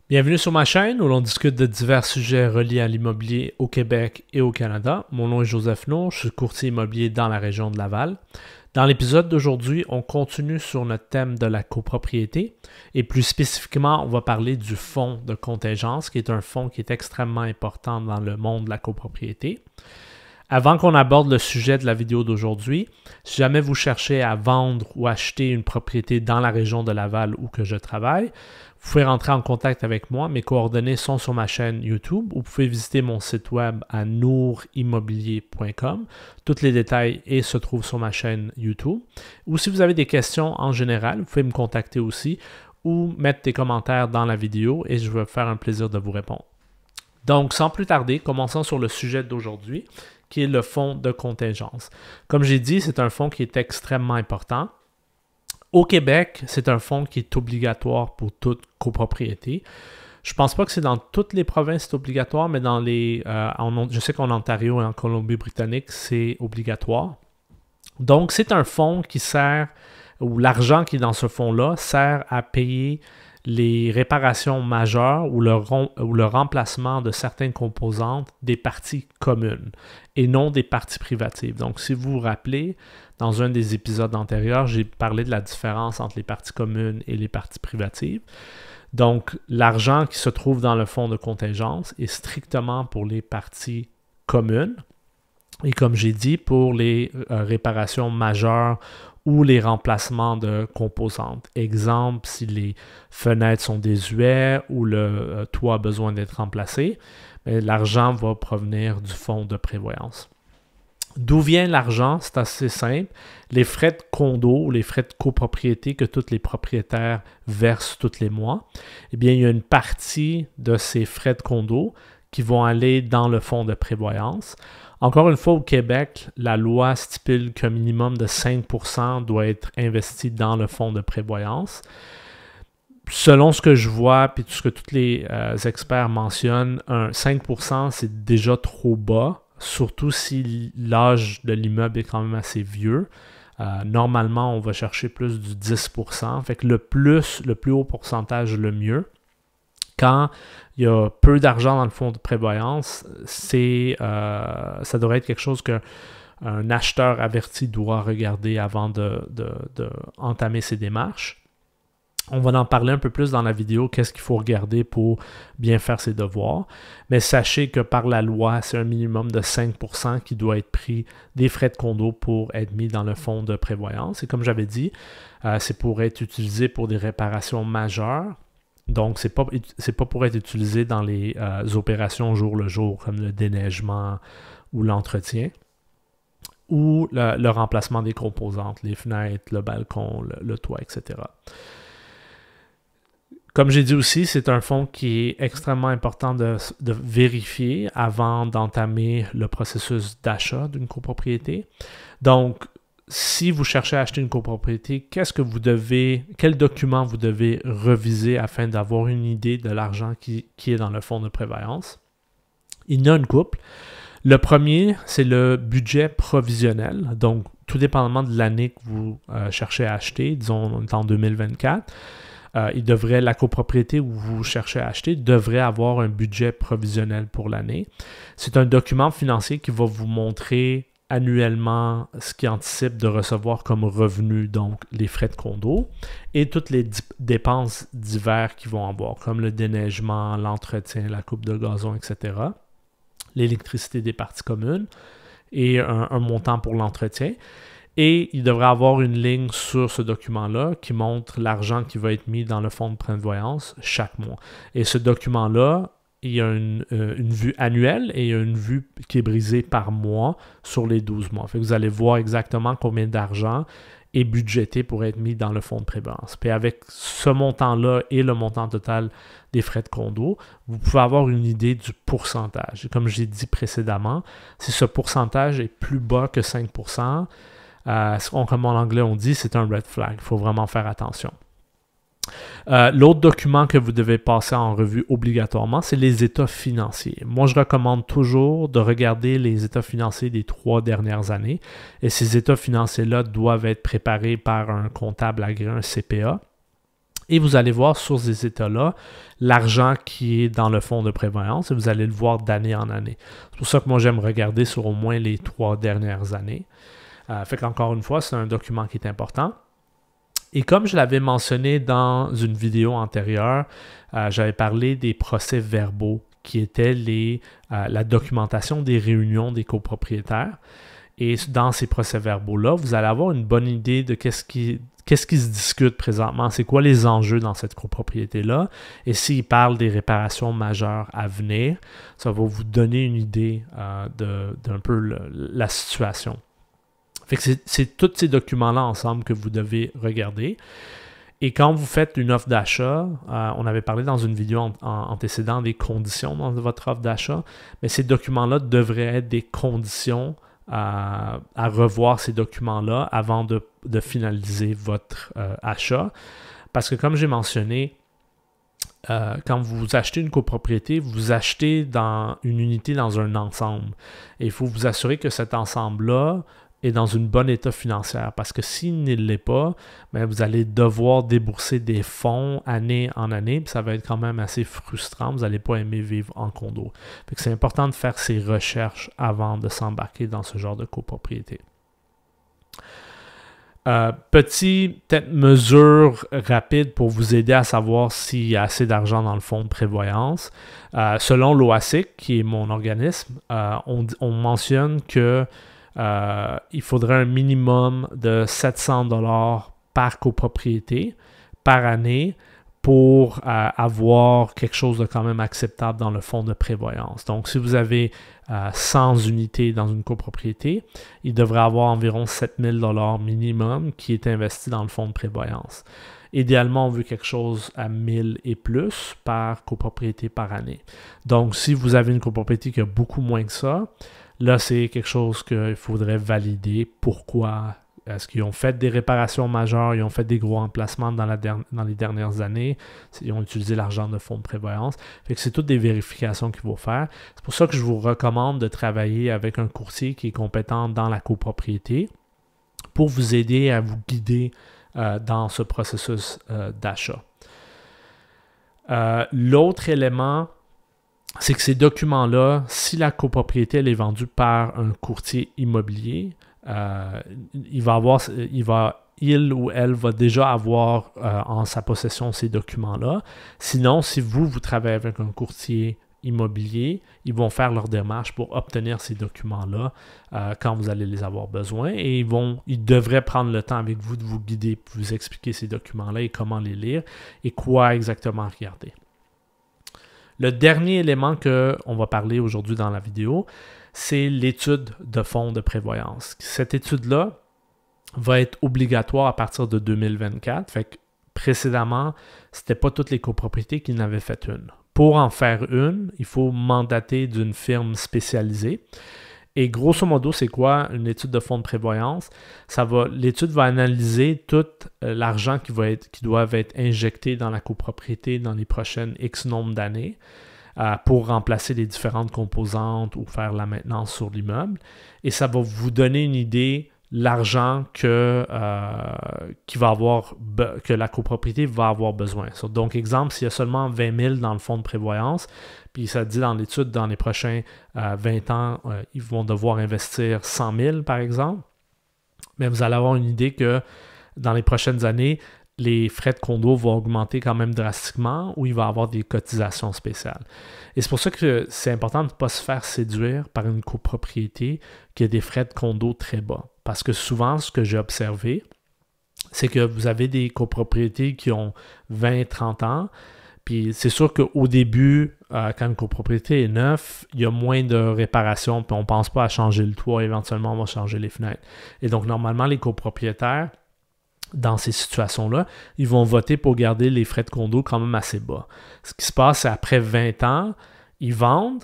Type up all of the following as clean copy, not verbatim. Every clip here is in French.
Bienvenue sur ma chaîne où l'on discute de divers sujets reliés à l'immobilier au Québec et au Canada. Mon nom est Joseph Nour, je suis courtier immobilier dans la région de Laval. Dans l'épisode d'aujourd'hui, on continue sur notre thème de la copropriété et plus spécifiquement, on va parler du fonds de contingence qui est un fonds qui est extrêmement important dans le monde de la copropriété. Avant qu'on aborde le sujet de la vidéo d'aujourd'hui, si jamais vous cherchez à vendre ou acheter une propriété dans la région de Laval où que je travaille, vous pouvez rentrer en contact avec moi. Mes coordonnées sont sur ma chaîne YouTube ou vous pouvez visiter mon site web à nourimmobilier.com. Tous les détails se trouvent sur ma chaîne YouTube. Ou si vous avez des questions en général, vous pouvez me contacter aussi ou mettre des commentaires dans la vidéo et je vais me faire un plaisir de vous répondre. Donc, sans plus tarder, commençons sur le sujet d'aujourd'hui, qui est le fonds de contingence. Comme j'ai dit, c'est un fonds qui est extrêmement important. Au Québec, c'est un fonds qui est obligatoire pour toute copropriété. Je ne pense pas que c'est dans toutes les provinces c'est obligatoire, mais dans je sais qu'en Ontario et en Colombie-Britannique, c'est obligatoire. Donc, c'est un fonds qui sert, ou l'argent qui est dans ce fonds-là, sert à payer les réparations majeures ou le remplacement de certaines composantes des parties communes et non des parties privatives. Donc, si vous vous rappelez, dans un des épisodes antérieurs, j'ai parlé de la différence entre les parties communes et les parties privatives. Donc, l'argent qui se trouve dans le fonds de contingence est strictement pour les parties communes et comme j'ai dit, pour les réparations majeures ou les remplacements de composantes. Exemple, si les fenêtres sont désuètes ou le toit a besoin d'être remplacé, l'argent va provenir du fonds de prévoyance. D'où vient l'argent? C'est assez simple. Les frais de condo ou les frais de copropriété que tous les propriétaires versent tous les mois, eh bien, il y a une partie de ces frais de condo qui vont aller dans le fonds de prévoyance. Encore une fois, au Québec, la loi stipule qu'un minimum de 5% doit être investi dans le fonds de prévoyance. Selon ce que je vois, puis tout ce que tous les experts mentionnent, 5% c'est déjà trop bas, surtout si l'âge de l'immeuble est quand même assez vieux. Normalement, on va chercher plus du 10%. Fait que le plus haut pourcentage, le mieux. Quand il y a peu d'argent dans le fonds de prévoyance, ça devrait être quelque chose qu'un acheteur averti doit regarder avant d'entamer ses démarches. On va en parler un peu plus dans la vidéo, qu'est-ce qu'il faut regarder pour bien faire ses devoirs. Mais sachez que par la loi, c'est un minimum de 5% qui doit être pris des frais de condo pour être mis dans le fonds de prévoyance. Et comme j'avais dit, c'est pour être utilisé pour des réparations majeures. Donc, ce n'est pas pour être utilisé dans les opérations jour le jour, comme le déneigement ou l'entretien, ou le remplacement des composantes, les fenêtres, le balcon, le toit, etc. Comme j'ai dit aussi, c'est un fonds qui est extrêmement important de vérifier avant d'entamer le processus d'achat d'une copropriété. Donc, si vous cherchez à acheter une copropriété, quel document vous devez reviser afin d'avoir une idée de l'argent qui est dans le fonds de prévoyance? Il y en a une couple. Le premier, c'est le budget provisionnel. Donc, tout dépendamment de l'année que vous cherchez à acheter, disons, on est en 2024, la copropriété où vous cherchez à acheter devrait avoir un budget provisionnel pour l'année. C'est un document financier qui va vous montrer annuellement ce qu'il anticipe de recevoir comme revenu, donc les frais de condo et toutes les dépenses diverses qu'ils vont avoir, comme le déneigement, l'entretien, la coupe de gazon, etc., l'électricité des parties communes et un montant pour l'entretien. Et il devrait avoir une ligne sur ce document-là qui montre l'argent qui va être mis dans le fonds de prévoyance chaque mois. Et ce document-là, il y a une vue annuelle et il y a une vue qui est brisée par mois sur les 12 mois. Fait que vous allez voir exactement combien d'argent est budgété pour être mis dans le fonds de prévoyance. Puis avec ce montant-là et le montant total des frais de condo, vous pouvez avoir une idée du pourcentage. Et comme j'ai dit précédemment, si ce pourcentage est plus bas que 5%, comme en anglais on dit, c'est un red flag. Il faut vraiment faire attention. L'autre document que vous devez passer en revue obligatoirement, c'est les états financiers. Moi, je recommande toujours de regarder les états financiers des 3 dernières années. Et ces états financiers-là doivent être préparés par un comptable agréé, un CPA. Et vous allez voir sur ces états-là l'argent qui est dans le fonds de prévoyance et vous allez le voir d'année en année. C'est pour ça que moi, j'aime regarder sur au moins les 3 dernières années. Fait qu'encore une fois, c'est un document qui est important. Et comme je l'avais mentionné dans une vidéo antérieure, j'avais parlé des procès-verbaux qui étaient la documentation des réunions des copropriétaires. Et dans ces procès-verbaux-là, vous allez avoir une bonne idée de qu'est-ce qui se discute présentement, c'est quoi les enjeux dans cette copropriété-là. Et s'ils parlent des réparations majeures à venir, ça va vous donner une idée d'un peu la situation. Fait que c'est tous ces documents-là ensemble que vous devez regarder. Et quand vous faites une offre d'achat, on avait parlé dans une vidéo antécédente des conditions dans votre offre d'achat, mais ces documents-là devraient être des conditions à revoir ces documents-là avant de finaliser votre achat. Parce que comme j'ai mentionné, quand vous achetez une copropriété, vous achetez une unité dans un ensemble. Et il faut vous assurer que cet ensemble-là est dans un bon état financier. Parce que s'il ne l'est pas, bien, vous allez devoir débourser des fonds année en année. Puis ça va être quand même assez frustrant. Vous n'allez pas aimer vivre en condo. Fait que c'est important de faire ces recherches avant de s'embarquer dans ce genre de copropriété. Petite mesure rapide pour vous aider à savoir s'il y a assez d'argent dans le fonds de prévoyance. Selon l'OASIC, qui est mon organisme, on mentionne que il faudrait un minimum de 700 $ par copropriété par année pour avoir quelque chose de quand même acceptable dans le fonds de prévoyance. Donc, si vous avez 100 unités dans une copropriété, il devrait avoir environ 7 000 $ minimum qui est investi dans le fonds de prévoyance. Idéalement, on veut quelque chose à 1000 et plus par copropriété par année. Donc, si vous avez une copropriété qui a beaucoup moins que ça, là, c'est quelque chose qu'il faudrait valider. Pourquoi? Est-ce qu'ils ont fait des réparations majeures? Ils ont fait des gros emplacements dans les dernières années? Ils ont utilisé l'argent de fonds de prévoyance. Fait que c'est toutes des vérifications qu'il faut faire. C'est pour ça que je vous recommande de travailler avec un courtier qui est compétent dans la copropriété pour vous aider à vous guider dans ce processus d'achat. L'autre élément, c'est que ces documents-là, si la copropriété elle est vendue par un courtier immobilier, il ou elle va déjà avoir en sa possession ces documents-là. Sinon, si vous travaillez avec un courtier immobilier, ils vont faire leur démarche pour obtenir ces documents-là quand vous allez les avoir besoin et ils devraient prendre le temps avec vous de vous guider, pour vous expliquer ces documents-là et comment les lire et quoi exactement regarder. Le dernier élément qu'on va parler aujourd'hui dans la vidéo, c'est l'étude de fonds de prévoyance. Cette étude-là va être obligatoire à partir de 2024. Fait que précédemment, ce n'était pas toutes les copropriétés qui n'avaient fait une. Pour en faire une, il faut mandater d'une firme spécialisée. Et grosso modo, c'est quoi une étude de fonds de prévoyance? L'étude va analyser tout l'argent qui doit être injecté dans la copropriété dans les prochaines X nombre d'années pour remplacer les différentes composantes ou faire la maintenance sur l'immeuble. Et ça va vous donner une idée l'argent que la copropriété va avoir besoin. Donc, exemple, s'il y a seulement 20 000 dans le fonds de prévoyance, puis ça dit dans l'étude, dans les prochains 20 ans, ils vont devoir investir 100 000, par exemple, mais vous allez avoir une idée que dans les prochaines années, les frais de condo vont augmenter quand même drastiquement ou il va y avoir des cotisations spéciales. Et c'est pour ça que c'est important de ne pas se faire séduire par une copropriété qui a des frais de condo très bas. Parce que souvent, ce que j'ai observé, c'est que vous avez des copropriétés qui ont 20-30 ans, puis c'est sûr qu'au début, quand une copropriété est neuve, il y a moins de réparations, puis on ne pense pas à changer le toit, éventuellement on va changer les fenêtres. Et donc normalement, les copropriétaires, dans ces situations-là, ils vont voter pour garder les frais de condo quand même assez bas. Ce qui se passe, c'est après 20 ans, ils vendent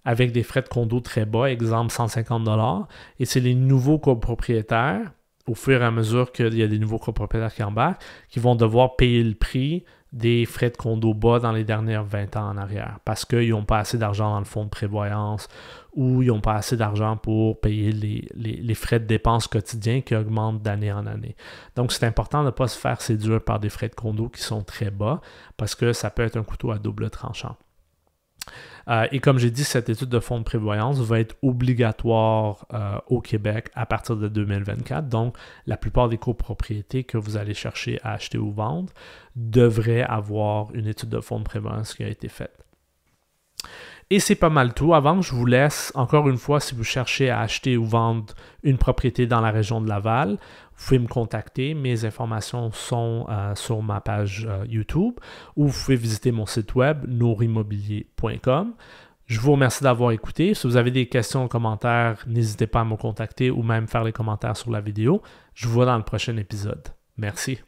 avec des frais de condo très bas, exemple 150 $, et c'est les nouveaux copropriétaires, au fur et à mesure qu'il y a des nouveaux copropriétaires qui embarquent, qui vont devoir payer le prix des frais de condo bas dans les dernières 20 ans en arrière parce qu'ils n'ont pas assez d'argent dans le fonds de prévoyance ou ils n'ont pas assez d'argent pour payer les frais de dépenses quotidiens qui augmentent d'année en année. Donc, c'est important de ne pas se faire séduire par des frais de condo qui sont très bas parce que ça peut être un couteau à double tranchant. Et comme j'ai dit, cette étude de fonds de prévoyance va être obligatoire au Québec à partir de 2024. Donc, la plupart des copropriétés que vous allez chercher à acheter ou vendre devraient avoir une étude de fonds de prévoyance qui a été faite. Et c'est pas mal tout. Avant que je vous laisse, encore une fois, si vous cherchez à acheter ou vendre une propriété dans la région de Laval, vous pouvez me contacter. Mes informations sont sur ma page YouTube ou vous pouvez visiter mon site web nourimmobilier.com. Je vous remercie d'avoir écouté. Si vous avez des questions ou commentaires, n'hésitez pas à me contacter ou même faire les commentaires sur la vidéo. Je vous vois dans le prochain épisode. Merci.